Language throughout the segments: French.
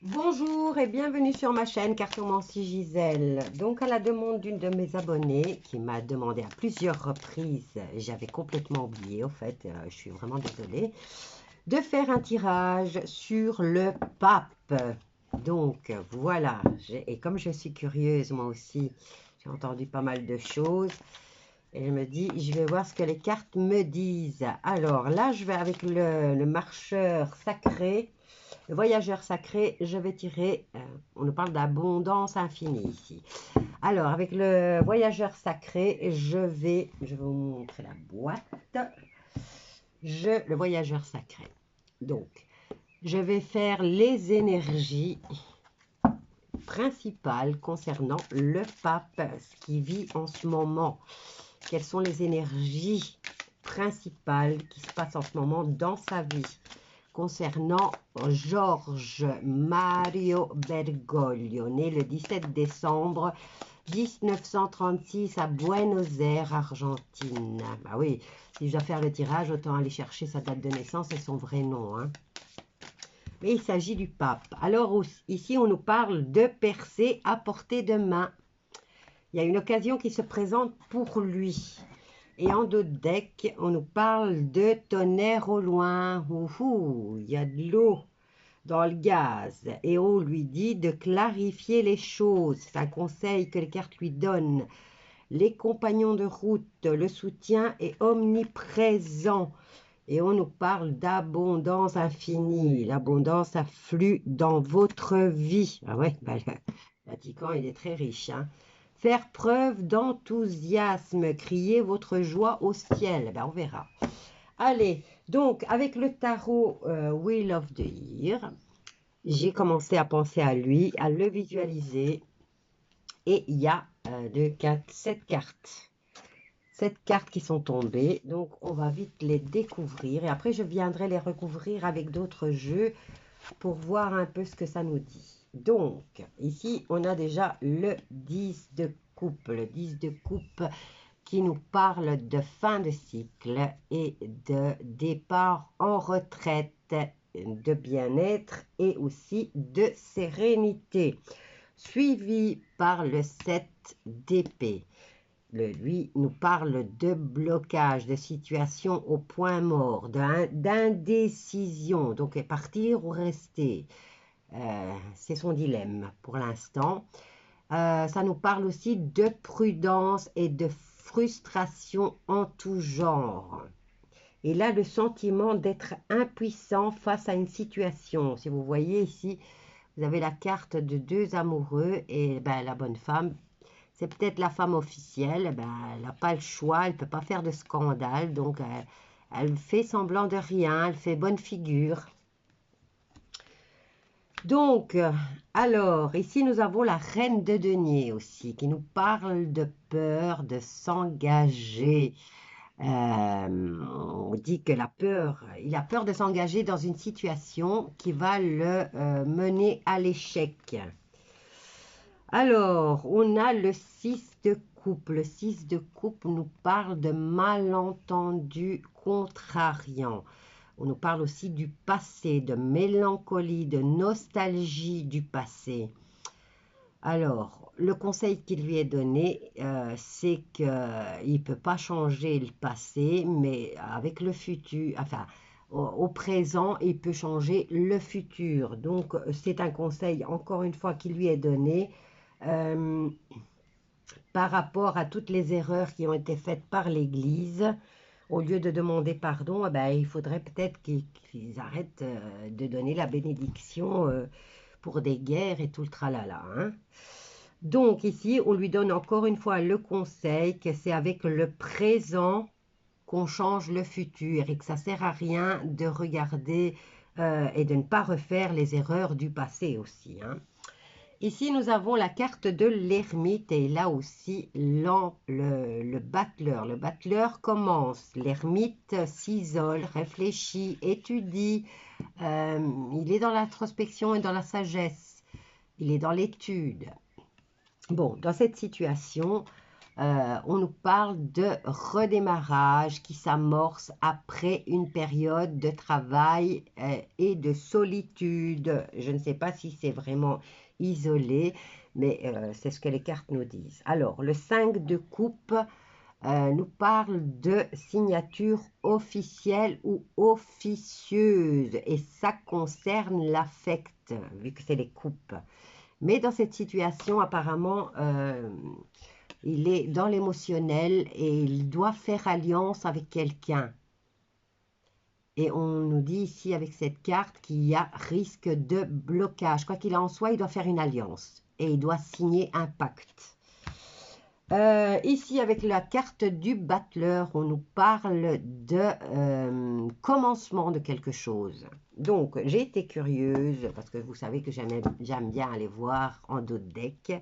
Bonjour et bienvenue sur ma chaîne Cartomancie Gisèle. Donc à la demande d'une de mes abonnées qui m'a demandé à plusieurs reprises, j'avais complètement oublié au fait, je suis vraiment désolée, de faire un tirage sur le pape. Donc voilà, et comme je suis curieuse moi aussi, j'ai entendu pas mal de choses et je me dis, je vais voir ce que les cartes me disent. Alors là, je vais avec le marcheur sacré. Le voyageur sacré, je vais tirer, on nous parle d'abondance infinie ici. Alors, avec le voyageur sacré, je vais vous montrer la boîte. Le voyageur sacré. Donc, je vais faire les énergies principales concernant le pape, ce qui vit en ce moment. Quelles sont les énergies principales qui se passent en ce moment dans sa vie concernant George Mario Bergoglio, né le 17 décembre 1936 à Buenos Aires, Argentine. Bah oui, si je dois faire le tirage, autant aller chercher sa date de naissance et son vrai nom. Hein. Mais il s'agit du pape. Alors ici, on nous parle de percée à portée de main. Il y a une occasion qui se présente pour lui. Et en dos de deck, on nous parle de tonnerre au loin. Ouhou, il y a de l'eau dans le gaz. Et on lui dit de clarifier les choses. C'est un conseil que les cartes lui donnent. Les compagnons de route, le soutien est omniprésent. Et on nous parle d'abondance infinie. L'abondance afflue dans votre vie. Ah ouais, bah, le Vatican, il est très riche. Hein. Faire preuve d'enthousiasme, crier votre joie au ciel. Ben, on verra. Allez, donc avec le tarot Wheel of the Year, j'ai commencé à penser à lui, à le visualiser. Et il y a 2, 4, 7 cartes. 7 cartes qui sont tombées. Donc, on va vite les découvrir. Et après, je viendrai les recouvrir avec d'autres jeux pour voir un peu ce que ça nous dit. Donc, ici, on a déjà le 10 de coupe. Le 10 de coupe qui nous parle de fin de cycle et de départ en retraite, de bien-être et aussi de sérénité. Suivi par le 7 d'épée. Lui nous parle de blocage, de situation au point mort, d'indécision, donc partir ou rester. C'est son dilemme pour l'instant. Ça nous parle aussi de prudence et de frustration en tout genre. Et là, le sentiment d'être impuissant face à une situation. Si vous voyez ici, vous avez la carte de deux amoureux et ben, la bonne femme, c'est peut-être la femme officielle, ben, elle n'a pas le choix, elle ne peut pas faire de scandale, donc elle fait semblant de rien, elle fait bonne figure. Donc, alors, ici nous avons la reine de denier aussi, qui nous parle de peur, de s'engager. On dit que il a peur de s'engager dans une situation qui va le mener à l'échec. Alors, on a le 6 de coupe. Le 6 de coupe nous parle de malentendus contrariants. On nous parle aussi du passé, de mélancolie, de nostalgie du passé. Alors, le conseil qui lui est donné, c'est qu'il ne peut pas changer le passé, mais avec le futur, enfin, au présent, il peut changer le futur. Donc, c'est un conseil, encore une fois, qui lui est donné euh, par rapport à toutes les erreurs qui ont été faites par l'Église. Au lieu de demander pardon, eh ben, il faudrait peut-être qu'ils arrêtent de donner la bénédiction pour des guerres et tout le tralala. Hein. Donc ici, on lui donne encore une fois le conseil que c'est avec le présent qu'on change le futur et que ça ne sert à rien de regarder et de ne pas refaire les erreurs du passé aussi. Hein. Ici, nous avons la carte de l'ermite et là aussi le battleur. Le battleur commence. L'ermite s'isole, réfléchit, étudie. Il est dans l'introspection et dans la sagesse. Il est dans l'étude. Bon, dans cette situation, on nous parle de redémarrage qui s'amorce après une période de travail et de solitude. Je ne sais pas si c'est vraiment isolé, mais c'est ce que les cartes nous disent. Alors, le 5 de coupe nous parle de signature officielle ou officieuse, et ça concerne l'affect, vu que c'est les coupes. Mais dans cette situation, apparemment, il est dans l'émotionnel et il doit faire alliance avec quelqu'un. Et on nous dit ici avec cette carte qu'il y a risque de blocage. Quoi qu'il en soit, il doit faire une alliance et il doit signer un pacte. Ici, avec la carte du battleur, on nous parle de commencement de quelque chose. Donc, j'ai été curieuse, parce que vous savez que j'aime bien aller voir en d'autres decks.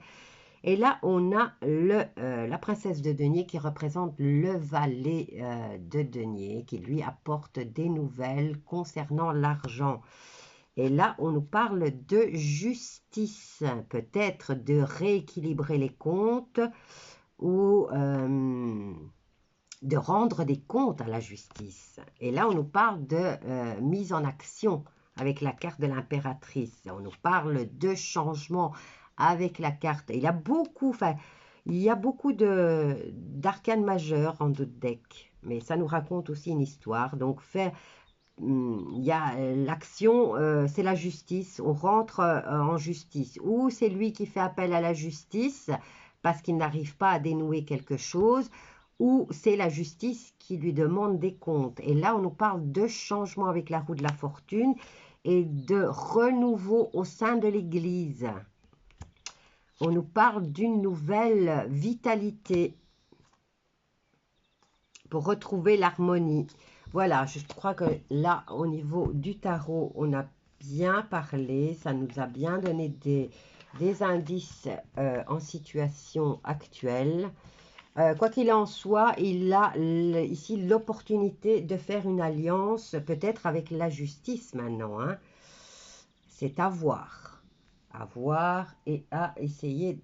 Et là, on a la princesse de denier qui représente le valet de denier, qui lui apporte des nouvelles concernant l'argent. Et là, on nous parle de justice, peut-être de rééquilibrer les comptes, ou de rendre des comptes à la justice. Et là, on nous parle de mise en action avec la carte de l'impératrice. On nous parle de changement avec la carte. Il y a beaucoup d'arcanes majeures en d'autres decks, mais ça nous raconte aussi une histoire. Donc, il y a l'action, c'est la justice. On rentre en justice. Ou c'est lui qui fait appel à la justice parce qu'il n'arrive pas à dénouer quelque chose, ou c'est la justice qui lui demande des comptes. Et là, on nous parle de changement avec la roue de la fortune et de renouveau au sein de l'Église. On nous parle d'une nouvelle vitalité pour retrouver l'harmonie. Voilà, je crois que là, au niveau du tarot, on a bien parlé, ça nous a bien donné des indices en situation actuelle. Quoi qu'il en soit, il a ici l'opportunité de faire une alliance, peut-être avec la justice maintenant. Hein. C'est à voir et à essayer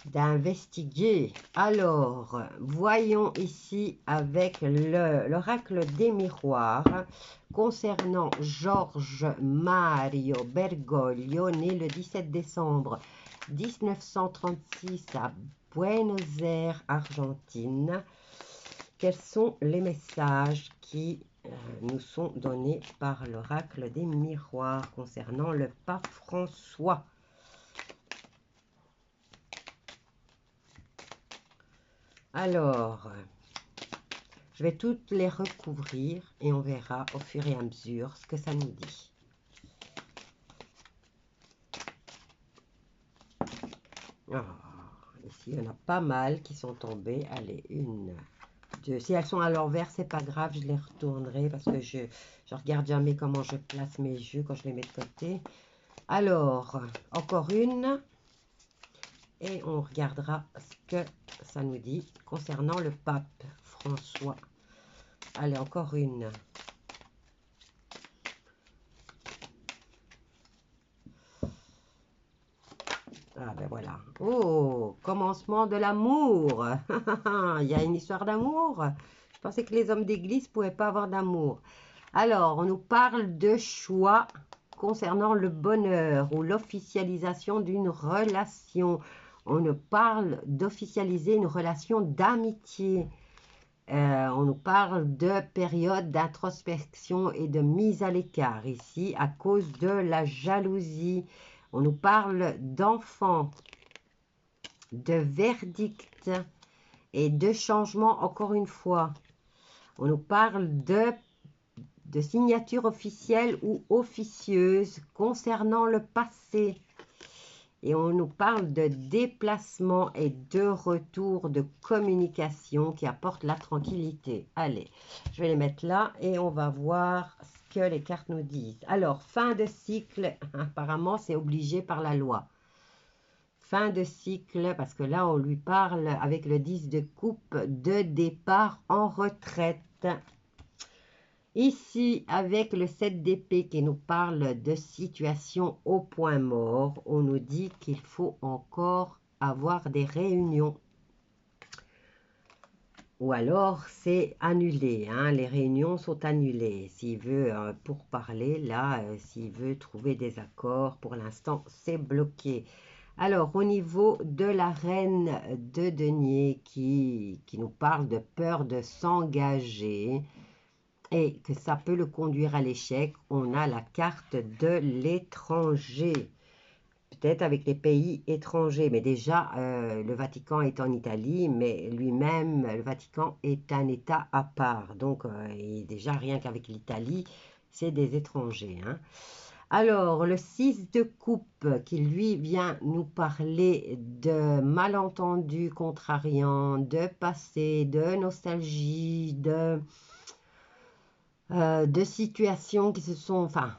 d'investiguer. Alors, voyons ici avec l'oracle des miroirs concernant George Mario Bergoglio, né le 17 décembre 1936 à Buenos Aires, Argentine. Quels sont les messages qui nous sont donnés par l'oracle des miroirs concernant le pape François? Alors, je vais toutes les recouvrir et on verra au fur et à mesure ce que ça nous dit. Oh, ici, il y en a pas mal qui sont tombées. Allez, une, deux. Si elles sont à l'envers, c'est pas grave, je les retournerai parce que je regarde jamais comment je place mes jeux quand je les mets de côté. Alors, encore une. Et on regardera ce que ça nous dit concernant le pape François. Allez, encore une. Ah ben voilà. Oh, commencement de l'amour. Il y a une histoire d'amour. Je pensais que les hommes d'église ne pouvaient pas avoir d'amour. Alors, on nous parle de choix concernant le bonheur ou l'officialisation d'une relation. On nous parle d'officialiser une relation d'amitié. On nous parle de période d'introspection et de mise à l'écart ici à cause de la jalousie. On nous parle d'enfants, de verdict et de changement encore une fois. On nous parle de signature officielle ou officieuse concernant le passé. Et on nous parle de déplacement et de retour de communication qui apporte la tranquillité. Allez, je vais les mettre là et on va voir ce que les cartes nous disent. Alors, fin de cycle, apparemment c'est obligé par la loi. Fin de cycle, parce que là on lui parle avec le 10 de coupe de départ en retraite. Ici, avec le 7 d'épée qui nous parle de situation au point mort, on nous dit qu'il faut encore avoir des réunions. Ou alors, c'est annulé, hein, les réunions sont annulées. S'il veut pour parler, là, s'il veut trouver des accords, pour l'instant, c'est bloqué. Alors, au niveau de la reine de denier qui nous parle de peur de s'engager et que ça peut le conduire à l'échec, on a la carte de l'étranger. Peut-être avec les pays étrangers, mais déjà, le Vatican est en Italie, mais lui-même, le Vatican est un État à part. Donc, et déjà, rien qu'avec l'Italie, c'est des étrangers, hein. Alors, le 6 de coupe qui, lui, vient nous parler de malentendus contrariants, de passé, de nostalgie, de situations qui se sont... Enfin,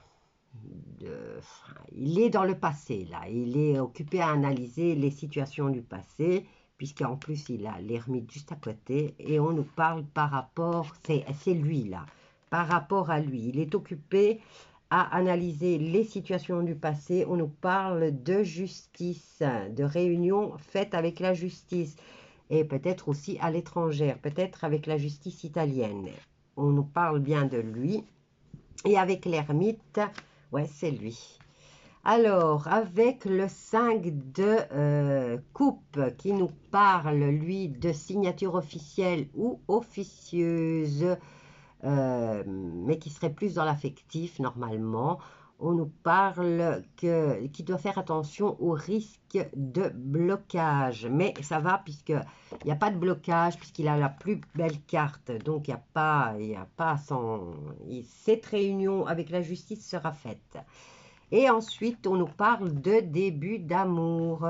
il est dans le passé, là. Il est occupé à analyser les situations du passé, puisqu'en plus, il a l'ermite juste à côté, et on nous parle par rapport, c'est lui, là, par rapport à lui. Il est occupé à analyser les situations du passé. On nous parle de justice, de réunions faites avec la justice, et peut-être aussi à l'étranger, peut-être avec la justice italienne. On nous parle bien de lui. Et avec l'ermite, ouais, c'est lui. Alors, avec le 5 de coupe qui nous parle, lui, de signature officielle ou officieuse, mais qui serait plus dans l'affectif normalement, on nous parle qu'il doit faire attention au risque de blocage. Mais ça va puisqu'il n'y a pas de blocage, puisqu'il a la plus belle carte. Donc, il n'y a pas cette réunion avec la justice sera faite. Et ensuite, on nous parle de début d'amour.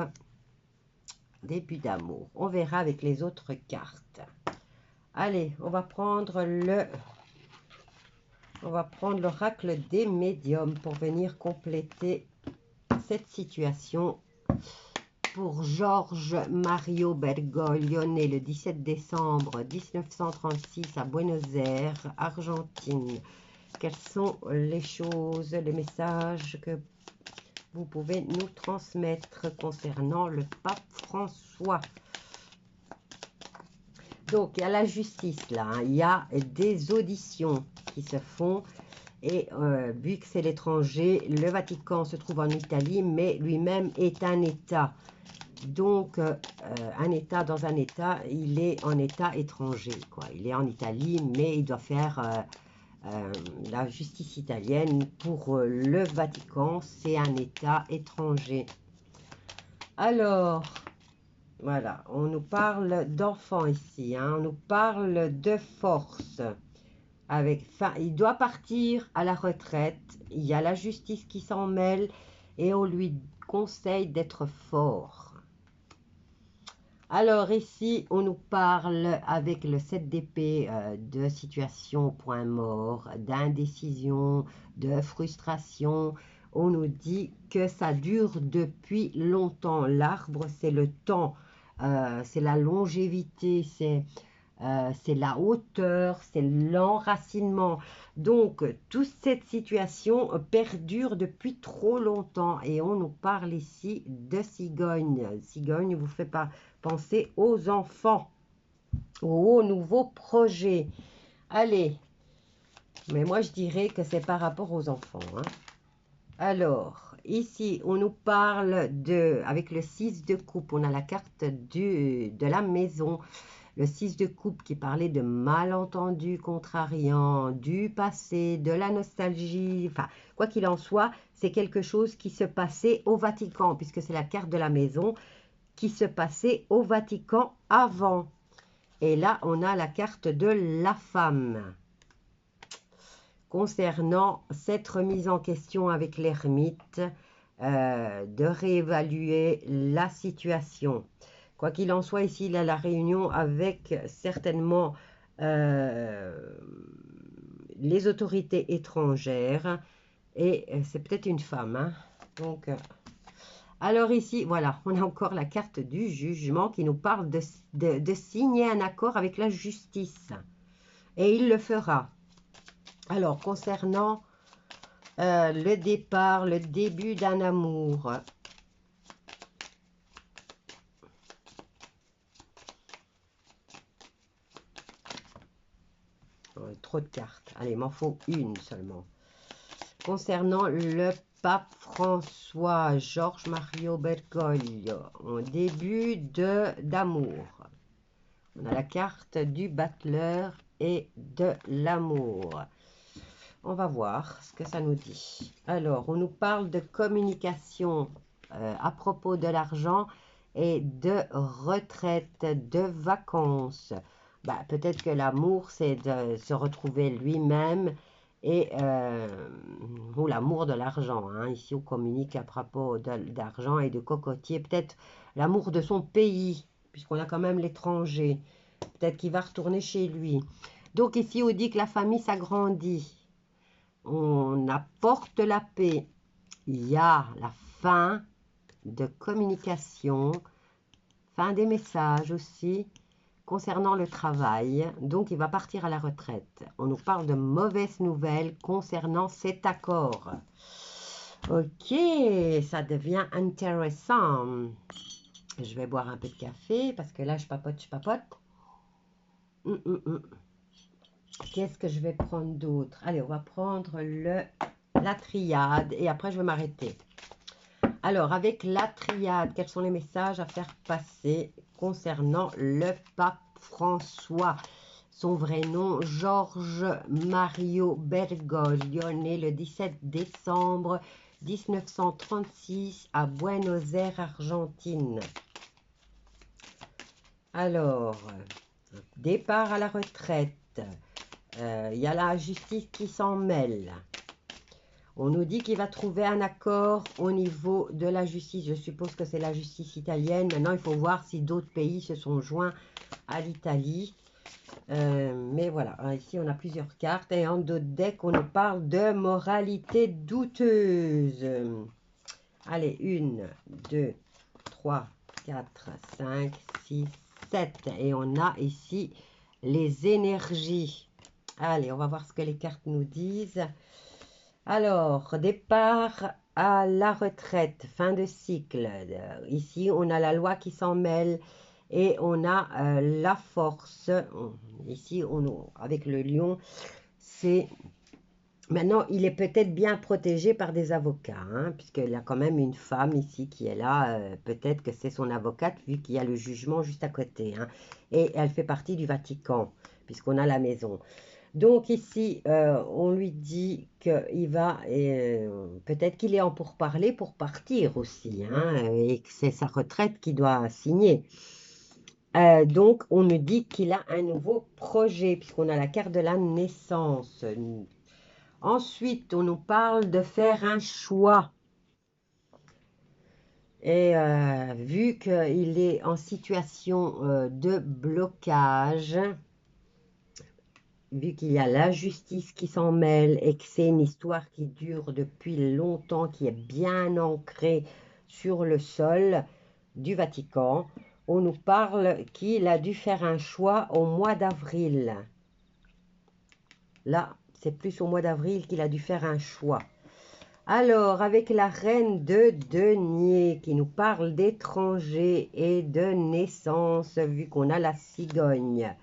Début d'amour. On verra avec les autres cartes. Allez, on va prendre l'oracle des médiums pour venir compléter cette situation. Pour Georges Mario Bergoglio, né le 17 décembre 1936 à Buenos Aires, Argentine. Quelles sont les choses, les messages que vous pouvez nous transmettre concernant le pape François? Donc, il y a la justice là, hein. Il y a des auditions qui se font. Et vu que c'est l'étranger, le Vatican se trouve en Italie, mais lui-même est un État. Donc, un État dans un État, il est en État étranger, quoi. Il est en Italie, mais il doit faire la justice italienne. Pour le Vatican, c'est un État étranger. Alors, voilà, on nous parle d'enfants ici, hein. On nous parle de force. Il doit partir à la retraite, il y a la justice qui s'en mêle et on lui conseille d'être fort. Alors ici, on nous parle avec le 7 d'épée de situation au point mort, d'indécision, de frustration. On nous dit que ça dure depuis longtemps. L'arbre, c'est le temps, c'est la longévité, c'est la hauteur, c'est l'enracinement. Donc, toute cette situation perdure depuis trop longtemps. Et on nous parle ici de cigogne. Cigogne vous fait pas penser aux enfants, aux nouveaux projets. Allez, mais moi je dirais que c'est par rapport aux enfants, hein. Alors, ici, on nous parle avec le 6 de coupe, on a la carte de la maison. Le 6 de coupe qui parlait de malentendus contrariants, du passé, de la nostalgie. Enfin, quoi qu'il en soit, c'est quelque chose qui se passait au Vatican, puisque c'est la carte de la maison qui se passait au Vatican avant. Et là, on a la carte de la femme. Concernant cette remise en question avec l'ermite, de réévaluer la situation. Quoi qu'il en soit, ici, il a la réunion avec certainement les autorités étrangères. Et c'est peut-être une femme, hein. Donc, alors ici, voilà, on a encore la carte du jugement qui nous parle de signer un accord avec la justice. Et il le fera. Alors, concernant le départ, le début d'un amour. Trop de cartes. Allez, il m'en faut une seulement. Concernant le pape François Georges Mario Bergoglio, en début d'amour. On a la carte du battleur et de l'amour. On va voir ce que ça nous dit. Alors, on nous parle de communication à propos de l'argent et de retraite, de vacances. Bah, peut-être que l'amour, c'est de se retrouver lui-même et ou l'amour de l'argent. Hein. Ici, on communique à propos d'argent et de cocotier. Peut-être l'amour de son pays, puisqu'on a quand même l'étranger. Peut-être qu'il va retourner chez lui. Donc ici, on dit que la famille s'agrandit. On apporte la paix. Il y a la fin de communication, fin des messages aussi, concernant le travail. Donc, il va partir à la retraite. On nous parle de mauvaises nouvelles concernant cet accord. Ok, ça devient intéressant. Je vais boire un peu de café parce que là, je papote, je papote. Qu'est-ce que je vais prendre d'autre? Allez, on va prendre la triade et après, je vais m'arrêter. Alors, avec la triade, quels sont les messages à faire passer concernant le pape François? Son vrai nom, Georges Mario Bergoglio, né le 17 décembre 1936 à Buenos Aires, Argentine. Alors, départ à la retraite. Il y a la justice qui s'en mêle. On nous dit qu'il va trouver un accord au niveau de la justice. Je suppose que c'est la justice italienne. Maintenant, il faut voir si d'autres pays se sont joints à l'Italie. Mais voilà, ici, on a plusieurs cartes. Et en d'autres decks, on nous parle de moralité douteuse. Allez, 1, 2, 3, 4, 5, 6, 7. Et on a ici les énergies. Allez, on va voir ce que les cartes nous disent. Alors, départ à la retraite, fin de cycle. Ici, on a la loi qui s'en mêle et on a la force. Ici, avec le lion, c'est... Maintenant, il est peut-être bien protégé par des avocats, hein, puisqu'il y a quand même une femme ici qui est là. Peut-être que c'est son avocate, vu qu'il y a le jugement juste à côté. Hein, et elle fait partie du Vatican, puisqu'on a la maison. Donc ici, on lui dit qu'il va, peut-être qu'il est en pourparlers pour partir aussi, hein, et que c'est sa retraite qu'il doit signer. Donc, on nous dit qu'il a un nouveau projet, puisqu'on a la carte de la naissance. Ensuite, on nous parle de faire un choix. Et vu qu'il est en situation de blocage, vu qu'il y a la justice qui s'en mêle et que c'est une histoire qui dure depuis longtemps, qui est bien ancrée sur le sol du Vatican, on nous parle qu'il a dû faire un choix au mois d'avril. Là, c'est plus au mois d'avril qu'il a dû faire un choix. Alors, avec la reine de denier qui nous parle d'étrangers et de naissance, vu qu'on a la cigogne.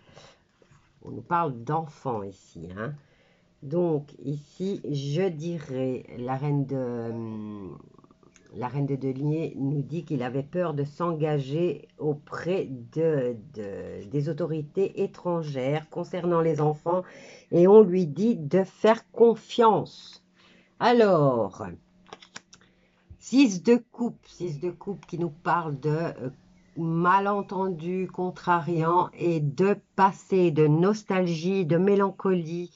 On nous parle d'enfants ici. Hein. Donc, ici, je dirais, la reine de denier nous dit qu'il avait peur de s'engager auprès des autorités étrangères concernant les enfants. Et on lui dit de faire confiance. Alors, 6 de coupe qui nous parle de malentendu, contrariant et de passé, de nostalgie, de mélancolie.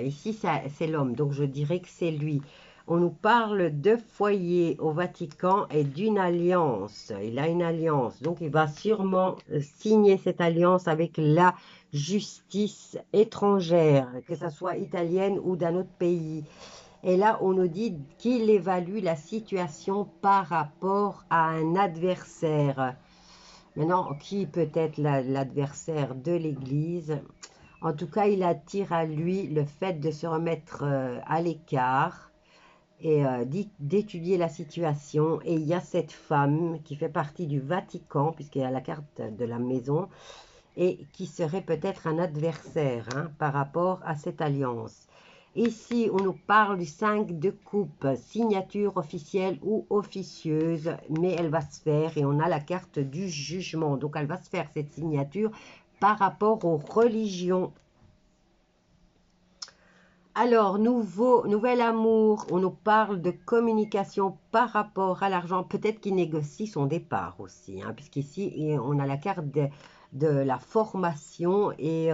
Ici, c'est l'homme, donc je dirais que c'est lui. On nous parle de foyer au Vatican et d'une alliance. Il a une alliance, donc il va sûrement signer cette alliance avec la justice étrangère, que ce soit italienne ou d'un autre pays. Et là, on nous dit qu'il évalue la situation par rapport à un adversaire. Maintenant, qui peut être l'adversaire de l'Église? En tout cas, il attire à lui le fait de se remettre à l'écart et d'étudier la situation. Et il y a cette femme qui fait partie du Vatican, puisqu'il y a la carte de la maison. et qui serait peut-être un adversaire hein, par rapport à cette alliance. Ici, on nous parle du 5 de coupe, signature officielle ou officieuse, mais elle va se faire et on a la carte du jugement. Donc, elle va se faire cette signature par rapport aux religions. Alors, nouvel amour, on nous parle de communication par rapport à l'argent, peut-être qu'il négocie son départ aussi, hein, puisqu'ici, on a la carte de la formation et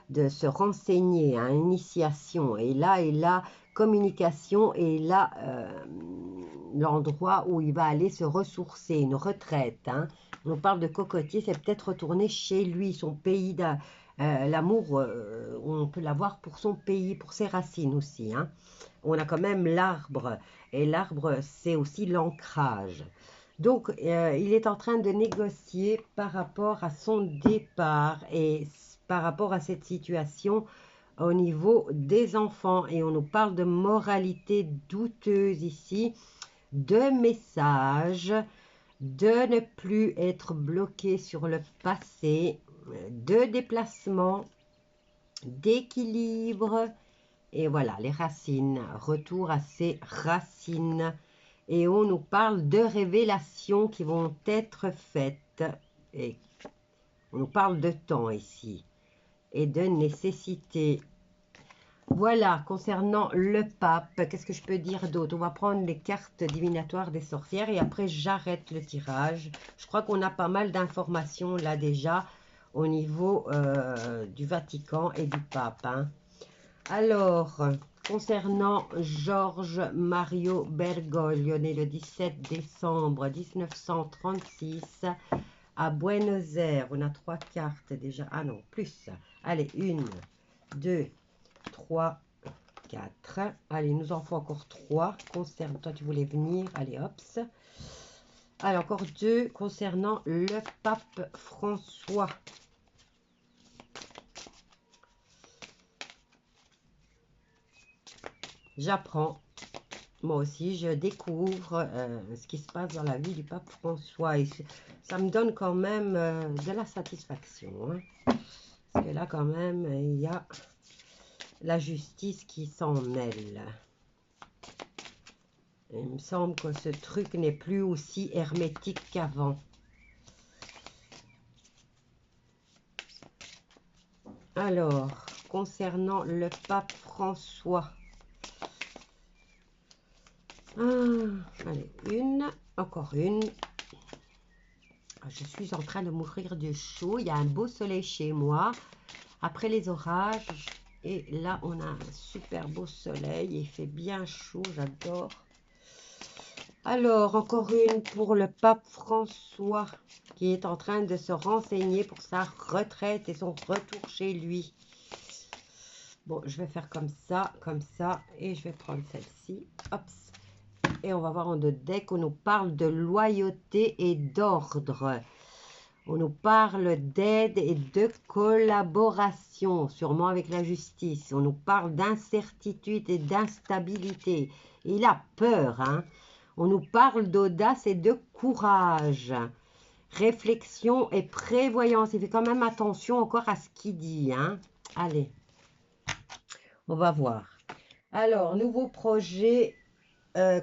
de se renseigner, hein, initiation. Et là, communication, et là, l'endroit où il va aller se ressourcer, une retraite. Hein. On parle de cocotier, c'est peut-être retourner chez lui, son pays l'amour, on peut l'avoir pour son pays, pour ses racines aussi. Hein. On a quand même l'arbre, et l'arbre, c'est aussi l'ancrage. Donc, il est en train de négocier par rapport à son départ et par rapport à cette situation au niveau des enfants. Et on nous parle de moralité douteuse ici, de messages, de ne plus être bloqué sur le passé, de déplacement, d'équilibre, et voilà, les racines, retour à ses racines. Et on nous parle de révélations qui vont être faites, et on nous parle de temps ici, et de nécessité. Voilà, concernant le pape, qu'est-ce que je peux dire d'autre? On va prendre les cartes divinatoires des sorcières et après j'arrête le tirage. Je crois qu'on a pas mal d'informations là déjà au niveau du Vatican et du pape. Hein. Alors, concernant Georges Mario Bergoglio, né le 17 décembre 1936 à Buenos Aires, on a 3 cartes déjà. Ah non, plus. Allez, 1, 2, 3, 4. Allez, nous en faut encore 3. Concernant, toi, tu voulais venir. Allez, hop. Allez, encore 2 concernant le pape François. J'apprends. Moi aussi, je découvre ce qui se passe dans la vie du pape François. Et ça me donne quand même de la satisfaction. Hein. Parce que là, quand même, il y a la justice qui s'en mêle. Il me semble que ce truc n'est plus aussi hermétique qu'avant. Alors, concernant le pape François. Allez, encore une. Je suis en train de mourir de chaud. Il y a un beau soleil chez moi. Après les orages. Et là, on a un super beau soleil. Il fait bien chaud, j'adore. Alors, encore une pour le pape François qui est en train de se renseigner pour sa retraite et son retour chez lui. Bon, je vais faire comme ça, et je vais prendre celle-ci. Hop. Et on va voir en deux decks, on nous parle de loyauté et d'ordre. On nous parle d'aide et de collaboration, sûrement avec la justice. On nous parle d'incertitude et d'instabilité. Il a peur, hein. On nous parle d'audace et de courage. Réflexion et prévoyance. Il fait quand même attention encore à ce qu'il dit, hein. Allez, on va voir. Alors, nouveau projet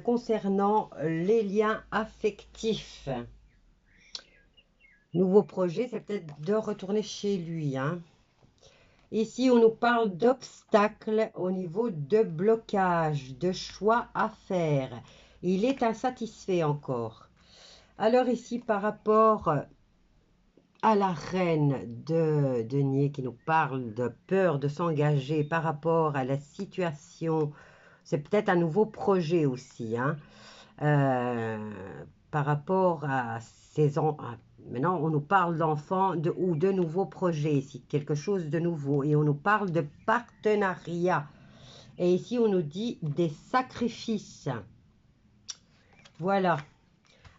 concernant les liens affectifs. Nouveau projet, c'est peut-être de retourner chez lui. Hein. Ici, on nous parle d'obstacles au niveau de blocage, de choix à faire. Il est insatisfait encore. Alors ici, par rapport à la reine de denier qui nous parle de peur de s'engager par rapport à la situation. C'est peut-être un nouveau projet aussi, hein, par rapport à ces enfants. Maintenant, on nous parle d'enfants ou de nouveaux projets ici, quelque chose de nouveau. Et on nous parle de partenariat. Et ici, on nous dit des sacrifices. Voilà.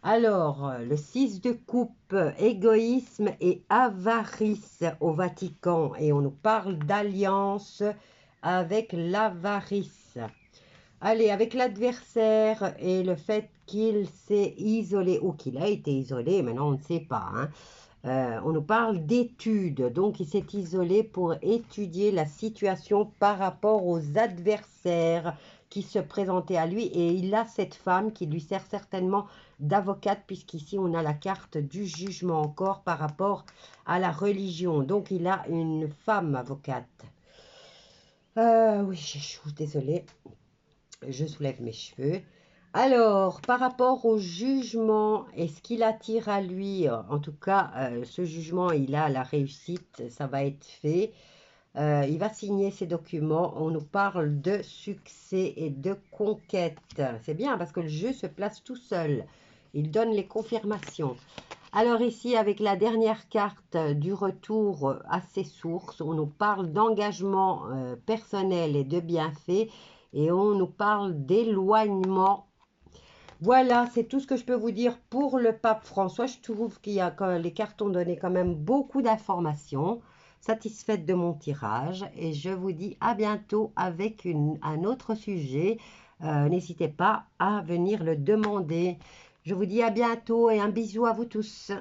Alors, le 6 de coupe, égoïsme et avarice au Vatican. Et on nous parle d'alliance avec l'avarice. Allez, avec l'adversaire et le fait qu'il s'est isolé, ou qu'il a été isolé, maintenant on ne sait pas, hein, On nous parle d'études, donc il s'est isolé pour étudier la situation par rapport aux adversaires qui se présentaient à lui. Et il a cette femme qui lui sert certainement d'avocate, puisqu'ici on a la carte du jugement encore par rapport à la religion. Donc il a une femme avocate. Oui, j'échoue, désolée. Je soulève mes cheveux. Alors, par rapport au jugement, est-ce qu'il attire à lui, en tout cas, ce jugement, il a la réussite, ça va être fait. Il va signer ces documents. On nous parle de succès et de conquête. C'est bien parce que le jeu se place tout seul. Il donne les confirmations. Alors ici, avec la dernière carte du retour à ses sources, on nous parle d'engagement personnel et de bienfaits. Et on nous parle d'éloignement. Voilà, c'est tout ce que je peux vous dire pour le pape François. Je trouve qu'il y a quand les cartes ont donné quand même beaucoup d'informations. Satisfaite de mon tirage et je vous dis à bientôt avec un autre sujet. N'hésitez pas à venir le demander. Je vous dis à bientôt et un bisou à vous tous.